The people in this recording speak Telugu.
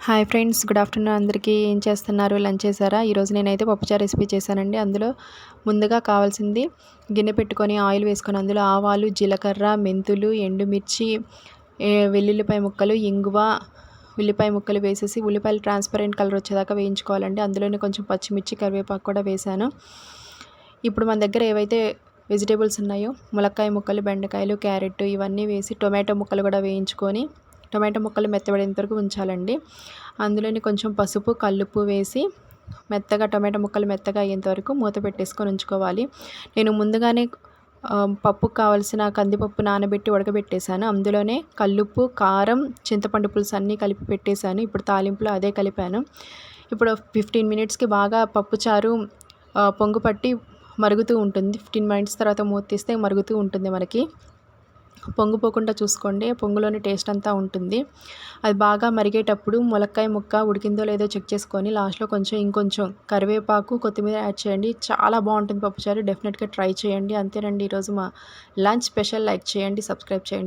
హాయ్ ఫ్రెండ్స్, గుడ్ ఆఫ్టర్నూన్ అందరికీ. ఏం చేస్తున్నారు? లంచ్ చేశారా? ఈరోజు నేనైతే పప్పుచారు రెసిపీ చేశానండి. అందులో ముందుగా కావాల్సింది గిన్నె పెట్టుకొని ఆయిల్ వేసుకొని అందులో ఆవాలు, జీలకర్ర, మెంతులు, ఎండుమిర్చి, వెల్లుల్లిపాయ ముక్కలు, ఇంగువ, ఉల్లిపాయ ముక్కలు వేసేసి ఉల్లిపాయలు ట్రాన్స్పరెంట్ కలర్ వచ్చేదాకా వేయించుకోవాలండి. అందులోనే కొంచెం పచ్చిమిర్చి, కరివేపాకు కూడా వేశాను. ఇప్పుడు మన దగ్గర ఏవైతే వెజిటేబుల్స్ ఉన్నాయో ములక్కాయ ముక్కలు, బెండకాయలు, క్యారెట్ ఇవన్నీ వేసి టొమాటో ముక్కలు కూడా వేయించుకొని టొమాటో ముక్కలు మెత్తబడేంత వరకు ఉంచాలండి. అందులోని కొంచెం పసుపు, కల్లుప్పు వేసి మెత్తగా టొమాటో ముక్కలు మెత్తగా అయ్యేంత వరకు మూత పెట్టేసుకొని ఉంచుకోవాలి. నేను ముందుగానే పప్పుకు కావాల్సిన కందిపప్పు నానబెట్టి ఉడకబెట్టేశాను. అందులోనే కల్లుప్పు, కారం, చింతపండు పులుసు అన్నీ కలిపి పెట్టేశాను. ఇప్పుడు తాలింపులో అదే కలిపాను. ఇప్పుడు 15 మినిట్స్కి బాగా పప్పుచారు పొంగు పట్టి మరుగుతూ ఉంటుంది. 15 మినిట్స్ తర్వాత మూత తీస్తే మరుగుతూ ఉంటుంది. మనకి పొంగిపోకుండా చూసుకోండి, పొంగులోని టేస్ట్ అంతా ఉంటుంది. అది బాగా మరిగేటప్పుడు ములక్కాయ ముక్క ఉడికిందో లేదో చెక్ చేసుకొని లాస్ట్లో ఇంకొంచెం కరివేపాకు, కొత్తిమీర యాడ్ చేయండి. చాలా బాగుంటుంది పప్పుచారు. డెఫినెట్గా ట్రై చేయండి. అంతేనండి ఈరోజు మా లంచ్ స్పెషల్. లైక్ చేయండి, సబ్స్క్రైబ్ చేయండి.